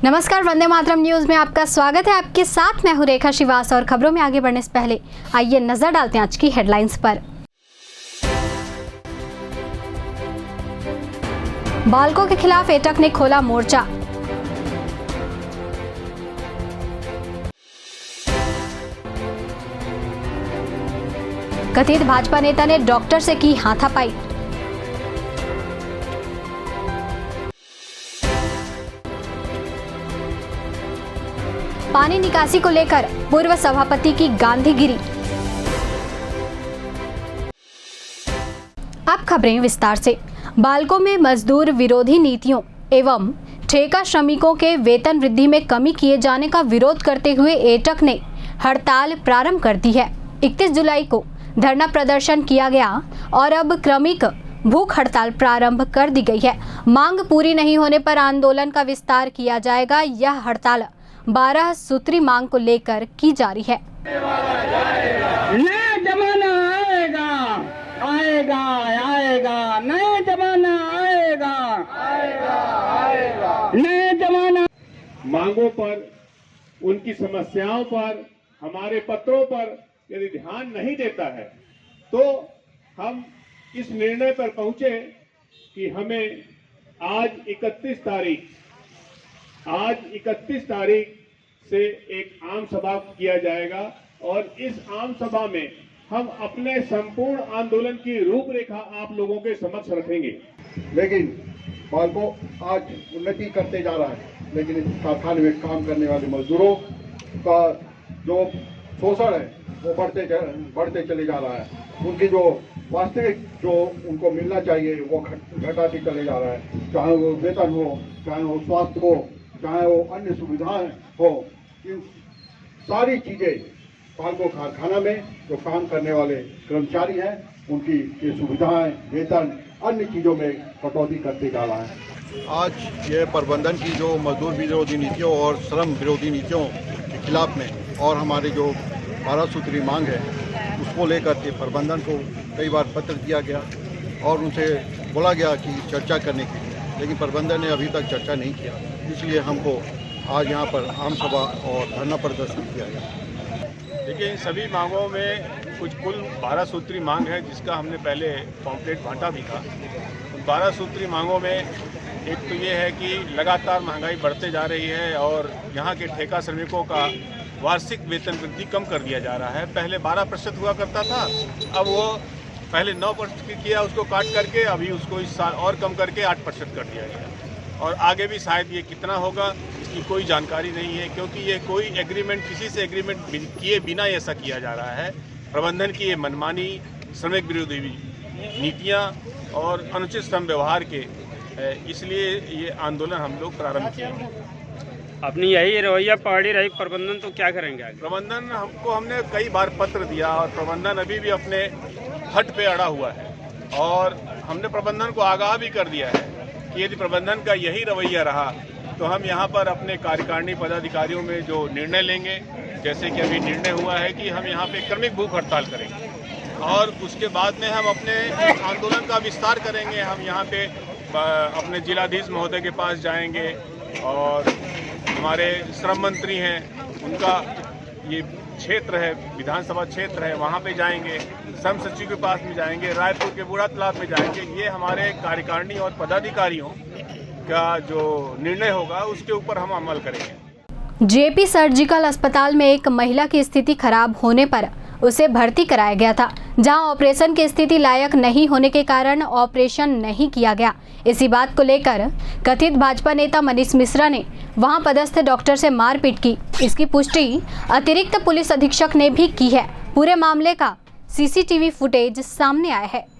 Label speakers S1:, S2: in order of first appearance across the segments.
S1: नमस्कार, वंदे मातरम न्यूज में आपका स्वागत है। आपके साथ मैं हूं रेखा श्रीवास और खबरों में आगे बढ़ने से पहले आइए नजर डालते हैं आज की हेडलाइंस पर। बालकों के खिलाफ एटक ने खोला मोर्चा। कथित भाजपा नेता ने डॉक्टर से की हाथापाई। पानी निकासी को लेकर पूर्व सभापति की गांधीगिरी। अब खबरें विस्तार से। बालकों में मजदूर विरोधी नीतियों एवं ठेका श्रमिकों के वेतन वृद्धि में कमी किए जाने का विरोध करते हुए एटक ने हड़ताल प्रारंभ कर दी है। 31 जुलाई को धरना प्रदर्शन किया गया और अब क्रमिक भूख हड़ताल प्रारंभ कर दी गई है। मांग पूरी नहीं होने पर आंदोलन का विस्तार किया जाएगा। यह हड़ताल 12 सूत्री मांग को लेकर की जा रही है।
S2: नया जमाना आएगा, आएगा, आएगा, नया जमाना आएगा, आएगा, आएगा, नया जमाना।
S3: मांगों पर, उनकी समस्याओं पर, हमारे पत्रों पर यदि ध्यान नहीं देता है तो हम इस निर्णय पर पहुंचे कि हमें आज 31 तारीख से एक आम सभा किया जाएगा और इस आम सभा में हम अपने संपूर्ण आंदोलन की रूपरेखा आप लोगों के समक्ष रखेंगे।
S4: लेकिन बालकों आज उन्नति करते जा रहा है, लेकिन इस कारखाने में काम करने वाले मजदूरों का जो शोषण है वो बढ़ते चले जा रहा है। उनकी जो वास्तविक जो उनको मिलना चाहिए वो घटाते चले जा रहा है। चाहे वो वेतन हो, चाहे वो स्वास्थ्य हो, चाहे वो अन्य सुविधाएं हो, इन सारी चीजें बालको कारखाना में जो काम करने वाले कर्मचारी हैं उनकी ये सुविधाएं, वेतन, अन्य चीजों में कटौती करते जा रहा है।
S5: आज ये प्रबंधन की जो मजदूर विरोधी नीतियों और श्रम विरोधी नीतियों के खिलाफ में और हमारी जो 12 सूत्री मांग है उसको लेकर के प्रबंधन को कई बार पत्र दिया गया और उनसे बोला गया कि चर्चा करने के लिए, लेकिन प्रबंधन ने अभी तक चर्चा नहीं किया। इसलिए हमको आज यहाँ पर आम सभा और धरना प्रदर्शन किया गया।
S6: देखिए, इन सभी मांगों में कुल 12 सूत्री मांग है, जिसका हमने पहले पॉम्पलेट बांटा भी था। 12 सूत्री मांगों में एक तो ये है कि लगातार महंगाई बढ़ते जा रही है और यहाँ के ठेका श्रमिकों का वार्षिक वेतन वृद्धि कम कर दिया जा रहा है। पहले 12% हुआ करता था, अब वो पहले 9% किया, उसको काट करके अभी उसको इस साल और कम करके 8% कर दिया गया। और आगे भी शायद ये कितना होगा इसकी कोई जानकारी नहीं है, क्योंकि ये कोई एग्रीमेंट, किसी से एग्रीमेंट किए बिना ऐसा किया जा रहा है। प्रबंधन की ये मनमानी, श्रमिक विरोधी नीतियाँ और अनुचित श्रम व्यवहार के इसलिए ये आंदोलन हम लोग प्रारंभ किए हैं।
S7: अपनी यही रवैया पकड़ी रही प्रबंधन, तो क्या करेंगे आगे?
S6: प्रबंधन हमने कई बार पत्र दिया और प्रबंधन अभी भी अपने हट पे अड़ा हुआ है और हमने प्रबंधन को आगाह भी कर दिया है कि यदि प्रबंधन का यही रवैया रहा तो हम यहाँ पर अपने कार्यकारिणी पदाधिकारियों में जो निर्णय लेंगे, जैसे कि अभी निर्णय हुआ है कि हम यहाँ पे क्रमिक भूख हड़ताल करेंगे और उसके बाद में हम अपने आंदोलन का विस्तार करेंगे। हम यहाँ पे अपने जिलाधीश महोदय के पास जाएंगे और हमारे श्रम मंत्री हैं, उनका ये क्षेत्र है, विधानसभा क्षेत्र है, वहाँ पे जाएंगे, श्रम सचिव के पास में जाएंगे, रायपुर के बूढ़ा तालाब में जाएंगे। ये हमारे कार्यकारिणी और पदाधिकारियों का जो निर्णय होगा उसके ऊपर हम अमल करेंगे।
S1: जेपी सर्जिकल अस्पताल में एक महिला की स्थिति खराब होने पर उसे भर्ती कराया गया था, जहां ऑपरेशन की स्थिति लायक नहीं होने के कारण ऑपरेशन नहीं किया गया। इसी बात को लेकर कथित भाजपा नेता मनीष मिश्रा ने वहां पदस्थ डॉक्टर से मारपीट की। इसकी पुष्टि अतिरिक्त पुलिस अधीक्षक ने भी की है। पूरे मामले का सीसीटीवी फुटेज सामने आया है।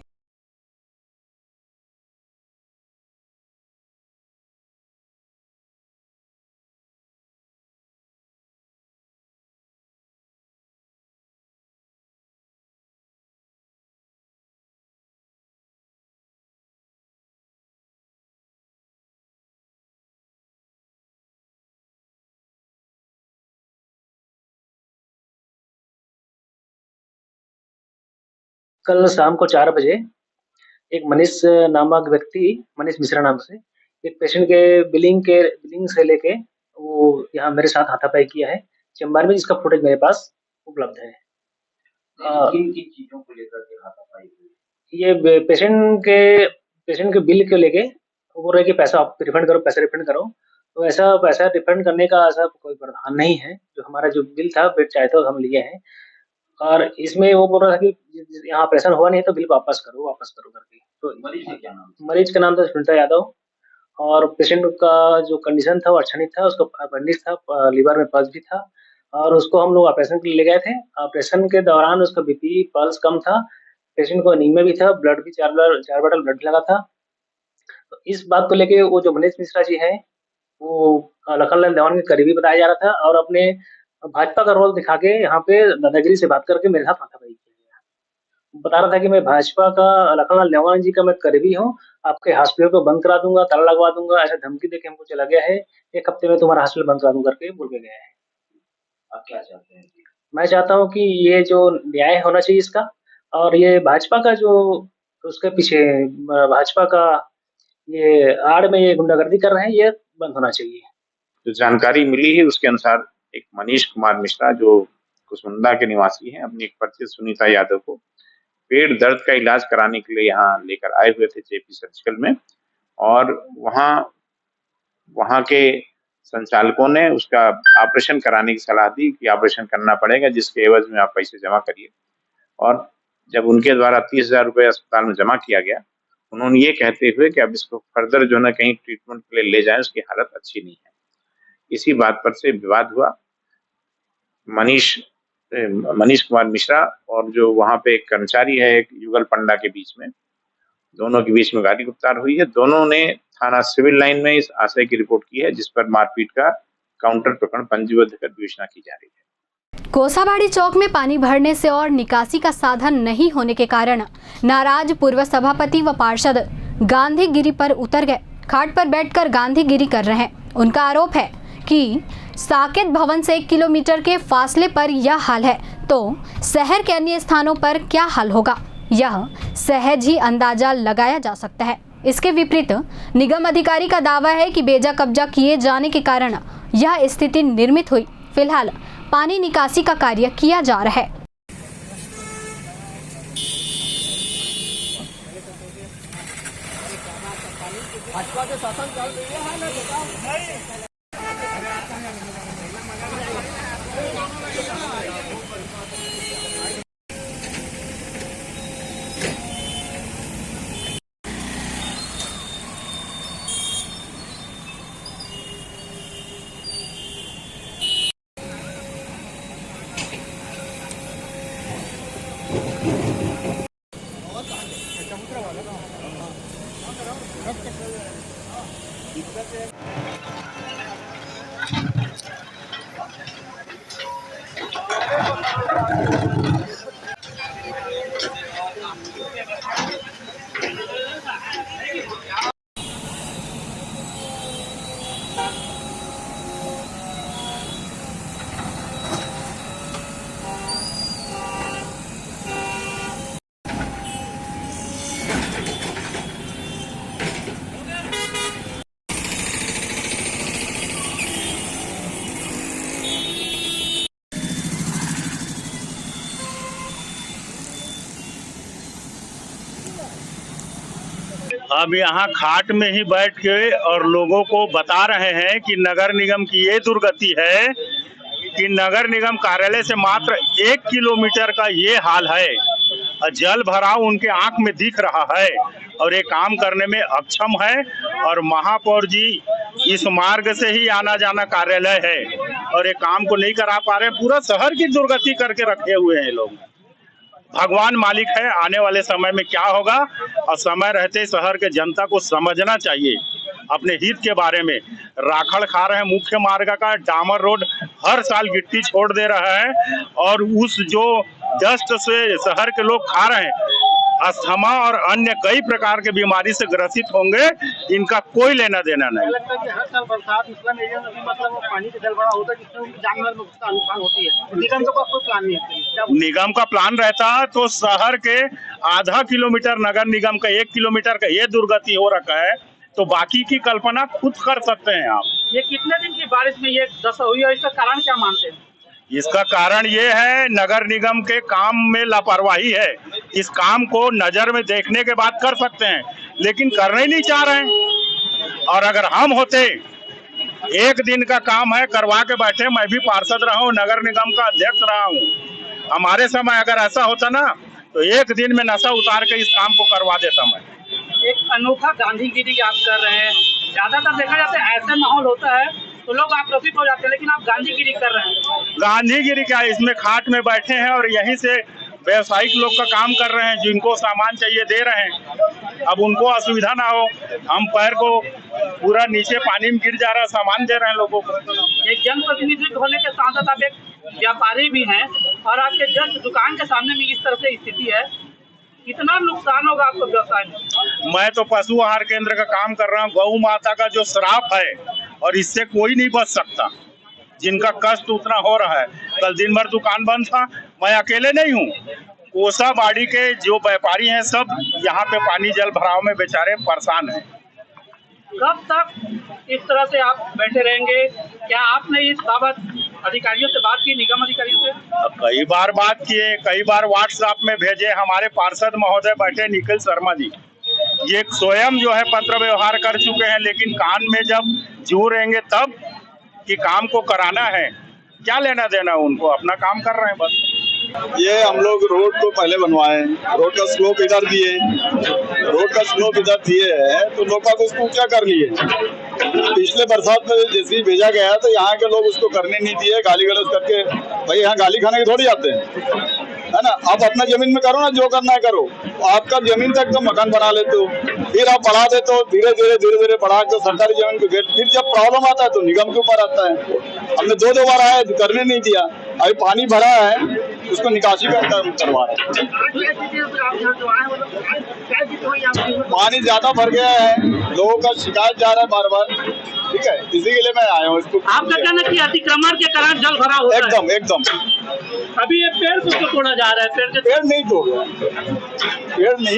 S8: कल शाम को 4 बजे एक मनीष नामक व्यक्ति, मनीष मिश्रा नाम से, एक पेशेंट के बिलिंग से लेके वो यहाँ मेरे साथ हाथापाई किया है चेम्बर में, जिसका फुटेज मेरे पास उपलब्ध है।
S9: किन किन चीजों को लेकर के हाथापाई हुई?
S8: ये पेशेंट के बिल को लेके वो बोल रहे कि पैसा आप रिफंड करो, पैसा रिफंड करो। तो ऐसा पैसा रिफंड करने का ऐसा कोई प्रावधान नहीं है। जो हमारा जो बिल था, बेड चाहे तो हम लिए हैं, और इसमें वो बोल रहा था कि यहाँ ऑपरेशन हुआ नहीं है तो बिल वापस करो करके। तो
S9: मरीज का क्या नाम था?
S8: मरीज का नाम था सुनीता यादव, और पेशेंट का जो कंडीशन था वो अच्छा नहीं था। उसका अपेंडिक्स था, लीवर में पल्स भी था, और उसको हम लोग ऑपरेशन के लिए ले गए थे। ऑपरेशन के दौरान उसका बीपी पल्स कम था, पेशेंट को अनीमिया भी था, ब्लड भी 4 बॉटल ब्लड लगा था। तो इस बात को लेके वो जो मनीष मिश्रा जी हैं, वो लखनलाल देवान के करीबी बताया जा रहा था, और अपने भाजपा का रोल दिखा के यहाँ पे दादागिरी से बात करके मेरे साथ हाथापाई किया गया। बता रहा था कि मैं भाजपा का, लखनलाल देवान जी का मैं करीबी हूँ, आपके हॉस्पिटल को बंद करा दूंगा, ताला लगवा दूंगा, ऐसा धमकी देके हमको चला गया है। 1 हफ्ते में तुम्हारा हॉस्पिटल बंद करा दूंगा करके बोल के गया है।
S9: आप क्या चाहते हैं?
S8: मैं चाहता हूँ कि ये जो न्याय होना चाहिए इसका, और ये भाजपा का जो उसके पीछे भाजपा का ये आड़ में ये गुंडागर्दी कर रहे हैं, ये बंद होना चाहिए।
S10: जो जानकारी मिली है उसके अनुसार एक मनीष कुमार मिश्रा, जो कुसमुंडा के निवासी हैं, अपनी एक परिचित सुनीता यादव को पेट दर्द का इलाज कराने के लिए यहाँ लेकर आए हुए थे जेपी सर्जिकल में, और वहाँ के संचालकों ने उसका ऑपरेशन कराने की सलाह दी कि ऑपरेशन करना पड़ेगा, जिसके एवज में आप पैसे जमा करिए। और जब उनके द्वारा 30,000 रुपये अस्पताल में जमा किया गया, उन्होंने ये कहते हुए कि अब इसको फर्दर जो है कहीं ट्रीटमेंट के लिए ले जाएं, उसकी हालत अच्छी नहीं है। इसी बात पर से विवाद हुआ। मनीष कुमार मिश्रा और जो वहाँ पे एक कर्मचारी है, एक युगल पंडा, के बीच में, दोनों के बीच में गाली गुप्तार हुई है। दोनों ने थाना सिविल लाइन में इस आशय की रिपोर्ट की है, जिस पर मारपीट का काउंटर प्रकरण पंजीबद्ध कर विवेचना की जा रही है।
S1: कोसाबाड़ी चौक में पानी भरने से और निकासी का साधन नहीं होने के कारण नाराज पूर्व सभापति व पार्षद गांधीगिरी पर उतर गए। खाट पर बैठकर गांधीगिरी कर रहे हैं। उनका आरोप है कि साकेत भवन से 1 किलोमीटर के फासले पर यह हाल है, तो शहर के अन्य स्थानों पर क्या हाल होगा, यह सहज ही अंदाजा लगाया जा सकता है। इसके विपरीत निगम अधिकारी का दावा है कि बेजा कब्जा किए जाने के कारण यह स्थिति निर्मित हुई। फिलहाल पानी निकासी का कार्य किया जा रहा है।
S11: अब यहाँ खाट में ही बैठ के और लोगों को बता रहे हैं कि नगर निगम की ये दुर्गति है कि नगर निगम कार्यालय से मात्र 1 किलोमीटर का ये हाल है। जल भराव उनके आंख में दिख रहा है और ये काम करने में अक्षम है, और महापौर जी इस मार्ग से ही आना जाना कार्यालय है और ये काम को नहीं करा पा रहे। पूरा शहर की दुर्गति करके रखे हुए हैं लोग। भगवान मालिक है, आने वाले समय में क्या होगा, और समय रहते शहर के जनता को समझना चाहिए अपने हित के बारे में। राखड़ खा रहे हैं मुख्य मार्ग का, डामर रोड हर साल गिट्टी छोड़ दे रहा है, और उस जो डस्ट से शहर के लोग खा रहे हैं, अस्थमा और अन्य कई प्रकार के बीमारी से ग्रसित होंगे। इनका कोई लेना देना नहीं।
S12: लगता है कि हर साल बरसात मतलब पानी का जल भरा होता है, जिससे जानवर में उसका नुकसान होती है। निगम का कोई प्लान नहीं है।
S11: निगम का प्लान रहता तो शहर के आधा किलोमीटर, नगर निगम का 1 किलोमीटर का ये दुर्गति हो रखा है, तो बाकी की कल्पना खुद कर सकते हैं आप।
S12: ये कितने दिन की बारिश में ये दशा हुई और इसका कारण क्या मानते हैं?
S11: इसका कारण ये है नगर निगम के काम में लापरवाही है। इस काम को नजर में देखने के बाद कर सकते हैं, लेकिन करना ही नहीं चाह रहे हैं। और अगर हम होते, एक दिन का काम है करवा के बैठे, मैं भी पार्षद रहा हूँ, नगर निगम का अध्यक्ष रहा हूँ, हमारे समय अगर ऐसा होता ना तो एक दिन में नशा उतार के इस काम को करवा देता मैं।
S12: एक अनोखा गांधीगिरी आप कर रहे हैं। ज्यादातर देखा जाता है ऐसा माहौल होता है तो लोग आक्रोशित हो जाते हैं, लेकिन आप गांधीगिरी कर रहे हैं।
S11: गांधीगिरी क्या, इसमें खाट में बैठे हैं और यहीं से व्यवसायिक लोग का काम कर रहे हैं, जिनको सामान चाहिए दे रहे हैं। अब उनको असुविधा ना हो, हम पैर को पूरा नीचे पानी में गिर जा रहा, सामान दे रहे हैं लोगों को।
S12: एक जनप्रतिनिधि होने के साथ साथ आप एक व्यापारी भी हैं और आपके जस्ट दुकान के सामने भी इस तरह से स्थिति है, कितना नुकसान होगा आपको व्यवसाय में?
S11: मैं तो पशु आहार केंद्र का काम कर रहा हूँ। गौ माता का जो श्राप है और इससे कोई नहीं बच सकता, जिनका कष्ट उतना हो रहा है। कल दिन भर दुकान बंद था, मैं अकेले नहीं हूँ, कोसाबाड़ी के जो व्यापारी हैं सब यहाँ पे पानी जल भराव में बेचारे परेशान हैं।
S12: कब तक इस तरह से आप बैठे रहेंगे? क्या आपने इस बाबत अधिकारियों से बात की, निगम अधिकारियों से?
S11: कई बार बात किए, कई बार व्हाट्सएप में भेजे। हमारे पार्षद महोदय बैठे निखिल शर्मा जी, ये स्वयं जो है पत्र व्यवहार कर चुके हैं, लेकिन कान में जब जू रहेंगे तब कि काम को कराना है, क्या लेना देना उनको, अपना काम कर रहे हैं बस।
S13: ये हम लोग रोड को पहले बनवाए, रोड का स्लोप इधर दिए, है तो लोग बाग उसको क्या कर लिए। पिछले बरसात में जैसे ही भेजा गया तो यहाँ के लोग उसको करने नहीं दिए, गाली गलौज करके। भाई यहाँ गाली खाने के थोड़ी आते हैं, है ना। आप अपना जमीन में करो ना, जो करना है करो। आपका जमीन तक तो मकान बना लेते हो, फिर आप बढ़ा देते हो, धीरे धीरे बढ़ा के सरकारी जमीन को घेर। फिर जब प्रॉब्लम आता है तो निगम के ऊपर आता है। हमने दो बार आया, करने नहीं दिया। अभी पानी भरा है, उसको निकासी करवा रहे हैं। पानी ज्यादा भर गया है, लोगों का शिकायत जा रहा है बार बार, ठीक है, इसी के लिए मैं आया हूँ। इसको
S12: आपका कहना कि अतिक्रमण के कारण जल भरा होता है?
S13: एकदम।
S12: अभी ये पेड़ को तोड़ा जा रहा है,
S13: पेड़ नहीं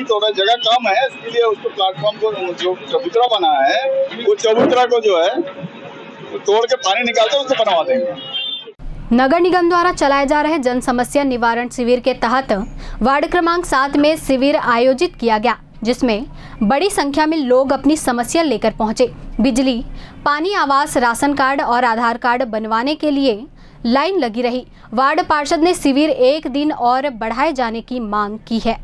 S13: तोड़ रहा, जगह कम है, इसलिए उसको प्लेटफॉर्म को जो चबूतरा बना है, वो चबूतरा को जो है तोड़ के पानी निकालते उसको बनवा देंगे।
S1: नगर निगम द्वारा चलाए जा रहे जन समस्या निवारण शिविर के तहत वार्ड क्रमांक 7 में शिविर आयोजित किया गया, जिसमें बड़ी संख्या में लोग अपनी समस्या लेकर पहुंचे। बिजली, पानी, आवास, राशन कार्ड और आधार कार्ड बनवाने के लिए लाइन लगी रही। वार्ड पार्षद ने शिविर एक दिन और बढ़ाए जाने की मांग की है।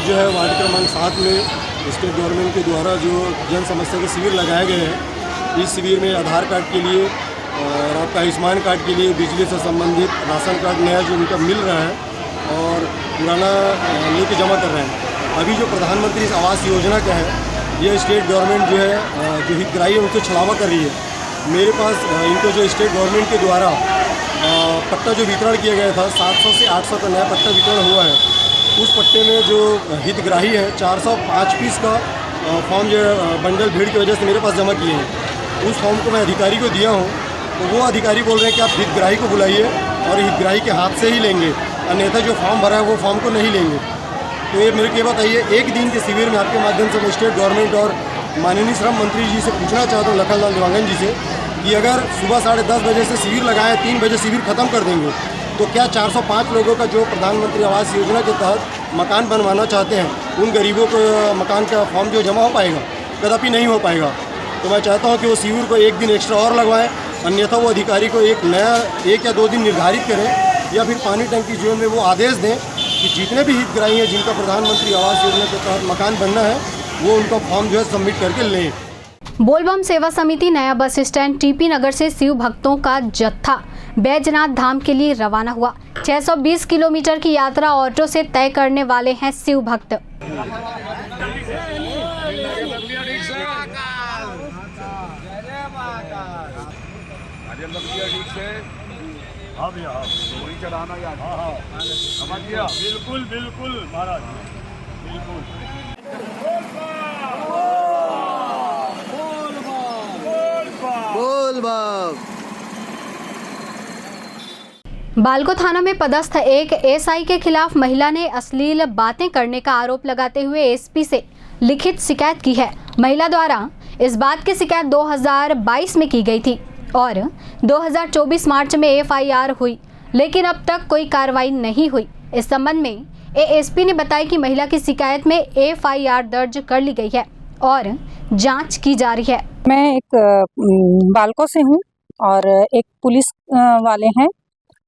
S14: जो है वार्ड क्रमांक 7 में स्टेट गवर्नमेंट के द्वारा जो जन समस्या के शिविर लगाए गए हैं, इस शिविर में आधार कार्ड के लिए और आपका आयुष्मान कार्ड के लिए, बिजली से संबंधित राशन कार्ड नया जो उनका मिल रहा है और पुराना लेके जमा कर रहे हैं। अभी जो प्रधानमंत्री आवास योजना का है, ये स्टेट गवर्नमेंट जो है जो हितग्राही है उनको छलावा कर रही है। मेरे पास इनको जो स्टेट गवर्नमेंट के द्वारा पट्टा जो वितरण किया गया था, 700 से 800 का नया पट्टा वितरण हुआ है। उस पट्टे में जो हितग्राही है 405 पीस का फॉर्म जो बंडल भीड़ की वजह से मेरे पास जमा किए हैं। उस फॉर्म को मैं अधिकारी को दिया हूँ, तो वो अधिकारी बोल रहे हैं कि आप हितग्राही को बुलाइए और हितग्राही के हाथ से ही लेंगे, अन्यथा जो फॉर्म भरा है वो फॉर्म को नहीं लेंगे। तो ये मेरे को बताइए, एक दिन के शिविर में आपके माध्यम से मैं स्टेट गवर्नमेंट और माननीय श्रम मंत्री जी से पूछना चाहता हूँ, लखनलाल देवांगन जी से, कि अगर सुबह 10:30 बजे से शिविर लगाए, 3 बजे शिविर खत्म कर देंगे, तो क्या 405 लोगों का जो प्रधानमंत्री आवास योजना के तहत मकान बनवाना चाहते हैं, उन गरीबों को मकान का फॉर्म जो जमा हो पाएगा? कदापि नहीं हो पाएगा। तो मैं चाहता हूं कि वो शिविर को एक दिन एक्स्ट्रा और लगवाएं, अन्यथा वो अधिकारी को एक या 2 दिन निर्धारित करें, या फिर पानी टंकी जोन में वो आदेश दें कि जितने भी हितग्राही हैं जिनका प्रधानमंत्री आवास योजना के तहत मकान बनना है, वो उनका फॉर्म जो है सबमिट करके लें।
S1: बोलबम सेवा समिति नया बस स्टैंड टीपी नगर से शिव भक्तों का जत्था बैजनाथ धाम के लिए रवाना हुआ। 620 किलोमीटर की यात्रा ऑटो से तय करने वाले हैं शिव भक्त।
S11: बिल्कुल महाराज, बिल्कुल।
S1: बालको थाना में पदस्थ एक एसआई के खिलाफ महिला ने अश्लील बातें करने का आरोप लगाते हुए एसपी से लिखित शिकायत की है। महिला द्वारा इस बात की शिकायत 2022 में की गई थी और 2024 मार्च में एफआईआर हुई, लेकिन अब तक कोई कार्रवाई नहीं हुई। इस संबंध में एएसपी ने बताया कि महिला की शिकायत में एफआईआर दर्ज कर ली गई है और जांच की जा रही है।
S15: मैं एक बालको से हूँ और एक पुलिस वाले हैं,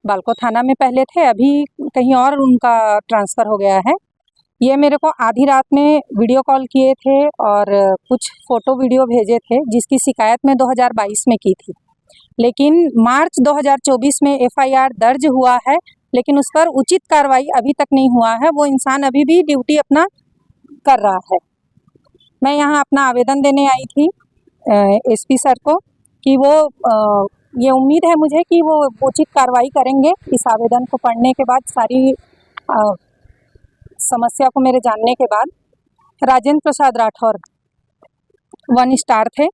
S15: बालको थाना में पहले थे, अभी कहीं और उनका ट्रांसफ़र हो गया है। ये मेरे को आधी रात में वीडियो कॉल किए थे और कुछ फ़ोटो वीडियो भेजे थे, जिसकी शिकायत मैं 2022 में की थी, लेकिन मार्च 2024 में एफआईआर दर्ज हुआ है, लेकिन उस पर उचित कार्रवाई अभी तक नहीं हुआ है। वो इंसान अभी भी ड्यूटी अपना कर रहा है। मैं यहाँ अपना आवेदन देने आई थी एसपी सर को कि वो ये उम्मीद है मुझे कि वो उचित कार्रवाई करेंगे। इस आवेदन को पढ़ने के बाद, सारी समस्या को मेरे जानने के बाद। राजेंद्र प्रसाद राठौर 1 स्टार थे।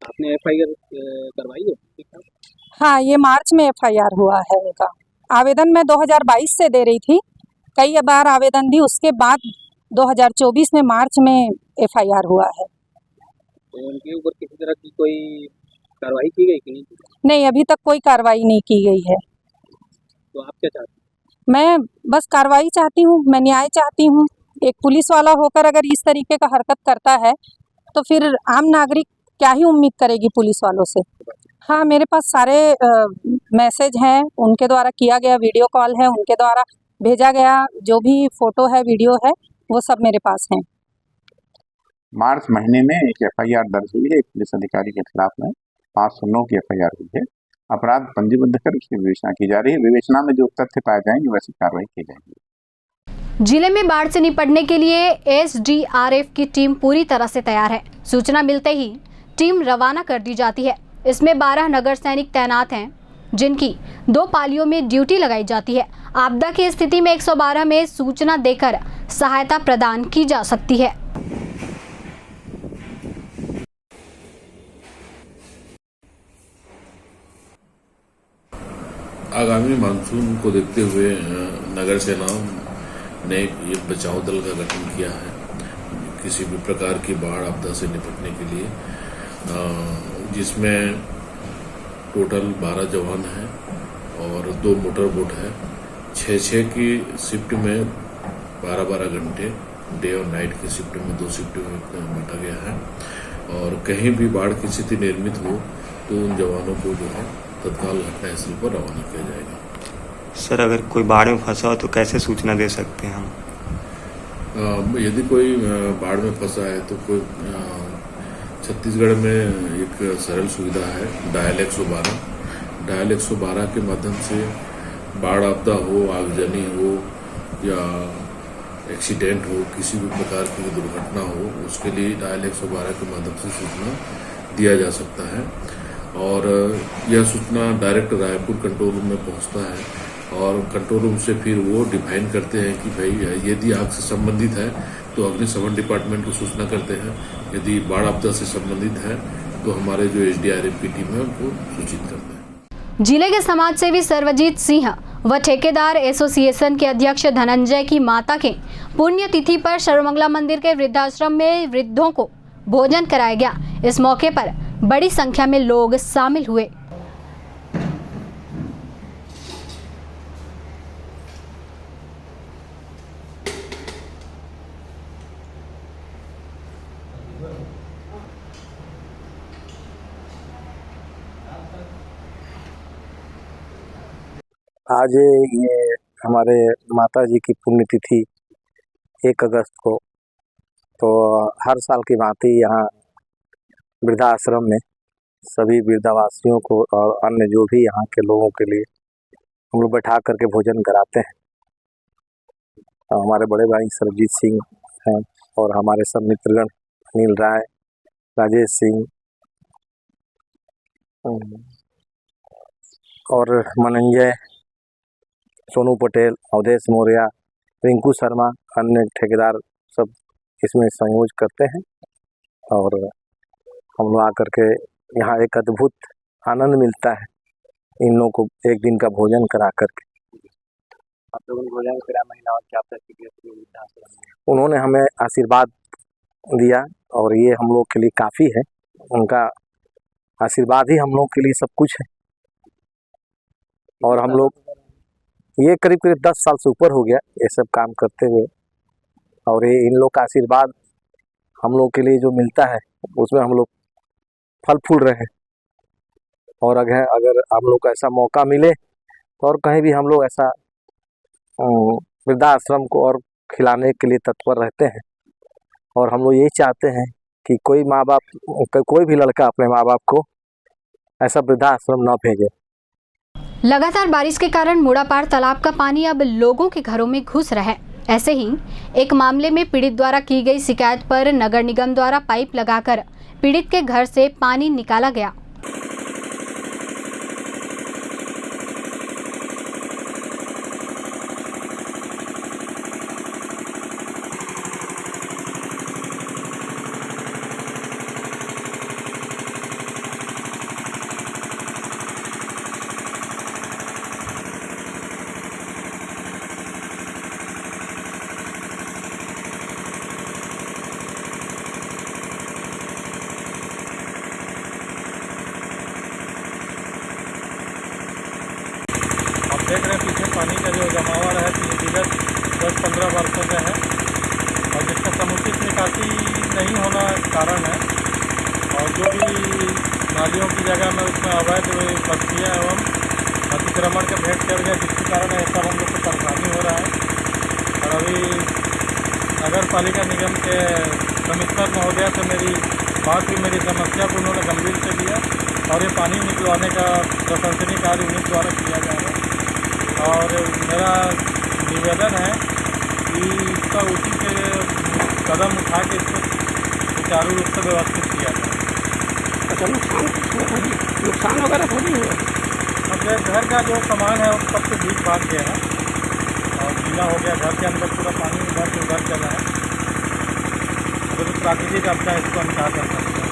S8: आपने एफआईआर करवाई है?
S15: हाँ, ये मार्च में एफआईआर हुआ है उनका। आवेदन मैं 2022 से दे रही थी, कई बार आवेदन दी, उसके बाद 2024 में मार्च में एफआईआर हुआ है।
S8: तो उनके ऊपर किसी तरह की कोई कार्रवाई की गई कि नहीं?
S15: नहीं, अभी तक कोई कार्रवाई नहीं की गई है।
S8: तो आप क्या चाहते हैं?
S15: मैं बस कार्रवाई चाहती हूँ, मैं न्याय चाहती हूँ। एक पुलिस वाला होकर अगर इस तरीके का हरकत करता है तो फिर आम नागरिक क्या ही उम्मीद करेगी पुलिस वालों से। हाँ, मेरे पास सारे मैसेज हैं, उनके द्वारा किया गया वीडियो कॉल है, उनके द्वारा भेजा गया जो भी फ़ोटो है, वीडियो है, वो सब मेरे पास हैं।
S10: मार्च महीने में एक एफआईआर दर्ज हुई है एक पुलिस अधिकारी के खिलाफ में। 509 की एफआईआर हुई है। अपराध पंजीबद्ध कर उसकी विवेचना की जा रही है। विवेचना में जो तथ्य पाए जाएंगे वैसी कार्रवाई की जाएगी।
S1: जिले में बाढ़ से निपटने के लिए एसडीआरएफ की टीम पूरी तरह से तैयार है। सूचना मिलते ही टीम रवाना कर दी जाती है। इसमें 12 नगर सैनिक तैनात हैं, जिनकी 2 पालियों में ड्यूटी लगाई जाती है। आपदा की स्थिति में 112 में सूचना देकर सहायता प्रदान की जा सकती है।
S16: आगामी मानसून को देखते हुए नगर सेनाओं ने ये बचाव दल का गठन किया है किसी भी प्रकार की बाढ़ आपदा से निपटने के लिए, जिसमें टोटल 12 जवान हैं और 2 मोटर बोट है। 6-6 की शिफ्ट में 12-12 घंटे, डे और नाइट की शिफ्ट में 2 शिफ्ट में बांटा गया है। और कहीं भी बाढ़ की स्थिति निर्मित हो तो उन जवानों को जो है तत्काल घटनास्थल पर रवाना किया जाएगा।
S17: सर, अगर कोई बाढ़ में फंसा हो तो कैसे सूचना दे सकते हैं हम?
S16: यदि कोई बाढ़ में फंसा है तो कोई छत्तीसगढ़ में एक सरल सुविधा है डायल 112। डायल 112 के माध्यम से बाढ़ आपदा हो, आगजनी हो या एक्सीडेंट हो, किसी भी प्रकार की दुर्घटना हो, उसके लिए डायल 112 के माध्यम से सूचना दिया जा सकता है। और यह सूचना डायरेक्ट रायपुर कंट्रोल रूम में पहुंचता है और कंट्रोल रूम से फिर वो डिफाइन करते हैं कि भाई यदि आग से संबंधित है तो अग्निशमन डिपार्टमेंट को सूचना करते हैं, यदि बाढ़ आपदा से संबंधित है तो हमारे जो एसडीआरएफ की टीम है उनको सूचित करते हैं।
S1: जिले के समाज सेवी सर्वजीत सिंह व ठेकेदार एसोसिएशन के अध्यक्ष धनंजय की माता के पुण्यतिथि पर सर्वमंगला मंदिर के वृद्धाश्रम में वृद्धों को भोजन कराया गया। इस मौके पर बड़ी संख्या में लोग शामिल हुए।
S18: आज ये हमारे माता जी की पुण्यतिथि 1 अगस्त को, तो हर साल की भांति यहाँ वृद्धाश्रम में सभी वृद्धावासियों को और अन्य जो भी यहाँ के लोगों के लिए हम लोग बैठा करके भोजन कराते हैं। हमारे बड़े भाई सर्वजीत सिंह हैं और हमारे सब मित्रगण अनिल राय, राजेश सिंह और मनंजय, सोनू पटेल, अवधेश मौर्य, रिंकू शर्मा, अन्य ठेकेदार सब इसमें संयोज करते हैं और हम लोग आकर के यहाँ एक अद्भुत आनंद मिलता है इन लोगों को एक दिन का भोजन करा करके।
S10: आप लोगों ने भोजन कराना और क्या प्रतिक्रिया?
S18: उन्होंने हमें आशीर्वाद दिया और ये हम लोग के लिए काफ़ी है। उनका आशीर्वाद ही हम लोग के लिए सब कुछ है। और हम लोग ये करीब करीब 10 साल से ऊपर हो गया ये सब काम करते हुए, और ये इन लोग का आशीर्वाद हम लोग के लिए जो मिलता है उसमें हम लोग फल फूल रहे हैं। और अगर हम लोग को ऐसा मौका मिले और कहीं भी हम लोग ऐसा वृद्धाश्रम को और खिलाने के लिए तत्पर रहते हैं। और हम लोग यही चाहते हैं कि कोई माँ बाप, कोई भी लड़का अपने माँ बाप को ऐसा वृद्धाश्रम न भेजे।
S1: लगातार बारिश के कारण मुड़ापार तालाब का पानी अब लोगों के घरों में घुस रहा है। ऐसे ही एक मामले में पीड़ित द्वारा की गई शिकायत पर नगर निगम द्वारा पाइप लगाकर पीड़ित के घर से पानी निकाला गया।
S19: देख रहे हैं पीछे पानी का जो जमा हुआ है विगत 10-15 वर्षों से है और जिसका समुचित निकासी नहीं होना कारण है। और जो भी नालियों की जगह में उसमें अवैध बस्तियाँ एवं अतिक्रमण के भेंट चढ़ गए, जिसके कारण ऐसा हम लोग को परेशानी हो रहा है। और अभी नगर पालिका निगम के कमिश्नर महोदय से मेरी बात हुई, मेरी समस्या को उन्होंने गंभीर से लिया और ये पानी निकलवाने का प्रशंसनीय कार्य उन्हीं द्वारा किया जा रहा है। और मेरा निवेदन है कि इसका उचित कदम उठा के इसको सुचारू रूप से व्यवस्थित किया जाए।
S2: अच्छा, नुकसान वगैरह थोड़ी हुआ?
S19: अब घर का जो सामान है वो सबसे भीग भाग गया है और गीला हो गया, घर के अंदर पूरा पानी इधर से उधर चला है। अगर प्राकृतिक आपदा इसको हम क्या कर सकते हैं।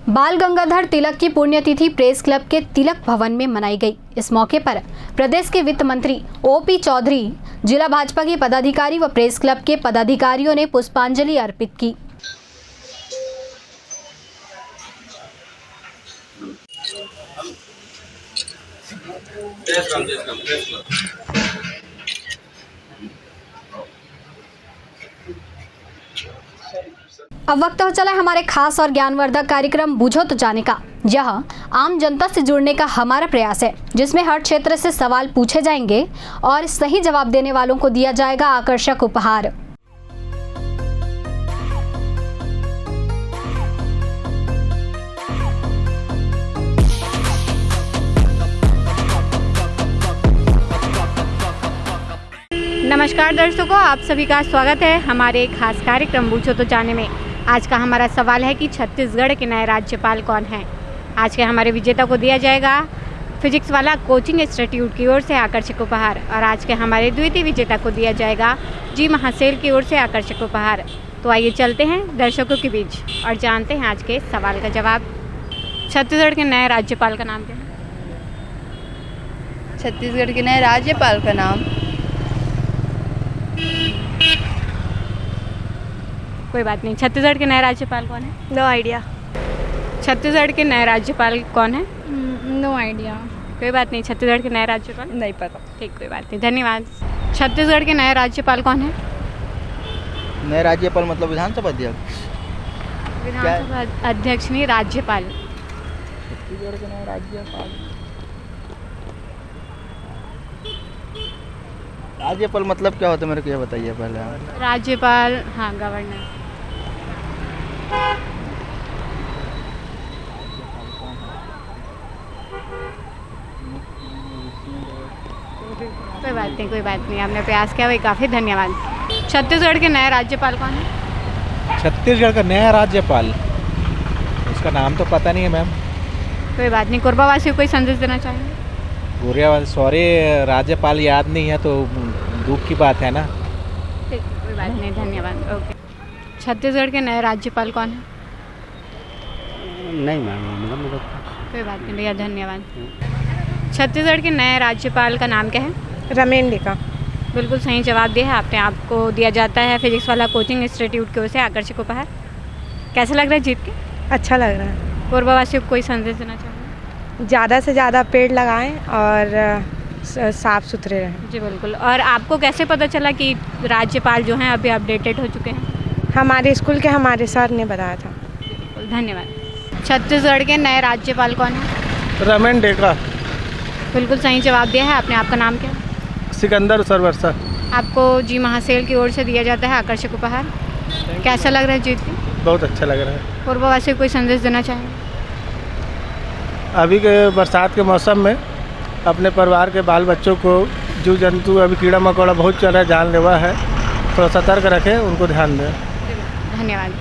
S1: बाल गंगाधर तिलक की पुण्यतिथि प्रेस क्लब के तिलक भवन में मनाई गई। इस मौके पर प्रदेश के वित्त मंत्री ओपी चौधरी, जिला भाजपा के पदाधिकारी व प्रेस क्लब के पदाधिकारियों ने पुष्पांजलि अर्पित की। अब वक्त हो चला हमारे खास और ज्ञानवर्धक कार्यक्रम बूझो तो जाने का। यह आम जनता से जुड़ने का हमारा प्रयास है, जिसमें हर क्षेत्र से सवाल पूछे जाएंगे और सही जवाब देने वालों को दिया जाएगा आकर्षक उपहार। नमस्कार दर्शकों, आप सभी का स्वागत है हमारे खास कार्यक्रम बूझो तो जाने में। आज का हमारा सवाल है कि छत्तीसगढ़ के नए राज्यपाल कौन हैं। आज के हमारे विजेता को दिया जाएगा फिजिक्स वाला कोचिंग इंस्टीट्यूट की ओर से आकर्षक उपहार, और आज के हमारे द्वितीय विजेता को दिया जाएगा जी महासेल की ओर से आकर्षक उपहार। तो आइए चलते हैं दर्शकों के बीच और जानते हैं आज के सवाल का जवाब। छत्तीसगढ़ के नए राज्यपाल का नाम क्या है?
S20: छत्तीसगढ़ के नए राज्यपाल का नाम
S1: कोई बात नहीं। छत्तीसगढ़ के नए राज्यपाल कौन है?
S20: No idea.
S1: छत्तीसगढ़ के नए राज्यपाल कौन है?
S20: No idea.
S1: कोई बात नहीं। छत्तीसगढ़ के नए राज्यपाल
S20: नहीं पता।
S1: ठीक, कोई बात नहीं, धन्यवाद। छत्तीसगढ़ के नए राज्यपाल कौन है?
S21: नए राज्यपाल मतलब विधानसभा अध्यक्ष?
S1: विधानसभा अध्यक्ष नहीं, राज्यपाल।
S21: छत्तीसगढ़ के नए राज्यपाल, राज्यपाल मतलब क्या होता है मेरे को ये बताइए पहले।
S1: राज्यपाल, हाँ, गवर्नर। कोई बात नहीं, कोई बात नहीं, आपने प्रयास किया वही काफ़ी, धन्यवाद। छत्तीसगढ़ के नए राज्यपाल कौन है?
S22: छत्तीसगढ़ का नया राज्यपाल, उसका नाम तो पता नहीं है मैम।
S1: कोई बात नहीं। कोरबावासी को कोई संदेश देना चाहेंगे?
S22: गोरिया, सॉरी, राज्यपाल याद नहीं है तो दुख की बात है ना।
S1: ठीक, कोई बात नहीं, धन्यवाद। ओके।
S20: छत्तीसगढ़ के नए राज्यपाल कौन है?
S2: नहीं मैम, मतलब
S20: कोई बात नहीं भैया, धन्यवाद। छत्तीसगढ़ के नए राज्यपाल का नाम क्या है?
S3: रमेन डेका।
S20: बिल्कुल सही जवाब दिया है आपने। आपको दिया जाता है फिजिक्स वाला कोचिंग इंस्टीट्यूट की ओर से आकर्षक उपहार। कैसा लग रहा है जीत के?
S3: अच्छा लग रहा है।
S20: पूर्ववासियों को कोई संदेश देना चाहेंगे?
S3: ज़्यादा से ज़्यादा पेड़ लगाएं और साफ़ सुथरे रहें।
S20: जी बिल्कुल। और आपको कैसे पता चला कि राज्यपाल जो हैं अभी अपडेटेड हो चुके हैं?
S3: हमारे स्कूल के हमारे सर ने बताया था।
S20: बिल्कुल, धन्यवाद। छत्तीसगढ़ के नए राज्यपाल कौन है?
S22: रमेन डेका।
S20: बिल्कुल सही जवाब दिया है आपने। आपका नाम क्या है?
S22: सिकंदर सरवर्षा।
S20: आपको जी महासेल की ओर से दिया जाता है आकर्षक उपहार। कैसा लग रहा है जीत के?
S22: बहुत अच्छा लग रहा है।
S20: पूर्ववासियों को कोई संदेश देना चाहेंगे?
S22: अभी के बरसात के मौसम में अपने परिवार के बाल बच्चों को जीव जंतु, अभी कीड़ा मकोड़ा बहुत चल रहा है, जानलेवा है, थोड़ा सतर्क रखें, उनको ध्यान दें।
S20: धन्यवाद।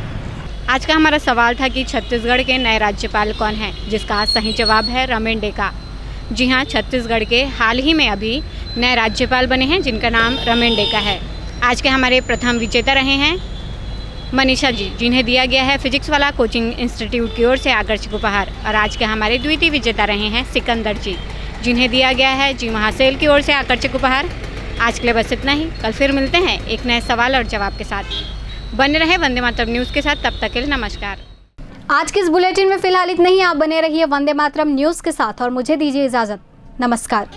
S20: आज का हमारा सवाल था कि छत्तीसगढ़ के नए राज्यपाल कौन हैं, जिसका सही जवाब है रमेन डेका। जी हाँ, छत्तीसगढ़ के हाल ही में अभी नए राज्यपाल बने हैं जिनका नाम रमेन डेका है। आज के हमारे प्रथम विजेता रहे हैं मनीषा जी, जिन्हें दिया गया है फिजिक्स वाला कोचिंग इंस्टीट्यूट की ओर से आकर्षक उपहार। और आज के हमारे द्वितीय विजेता रहे हैं सिकंदर जी, जिन्हें दिया गया है जी महासेल की ओर से आकर्षक उपहार। आज के लिए बस इतना ही। कल फिर मिलते हैं एक नए सवाल और जवाब के साथ। बने रहे वंदे मातरम न्यूज़ के साथ। तब तक के लिए नमस्कार।
S1: आज के इस बुलेटिन में फिलहाल इतना ही। आप बने रहिए वंदे मातरम न्यूज़ के साथ और मुझे दीजिए इजाज़त। नमस्कार।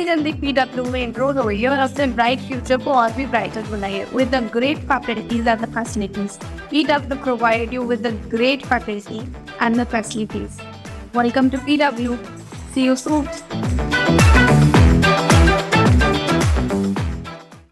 S4: जल्दी PW में enroll हो रही है और अपने ब्राइट फ्यूचर को और भी ब्राइटर बनाइए with the great faculties and the facilities. PW provide you with the great faculty and the facilities. Welcome to PW. See you soon.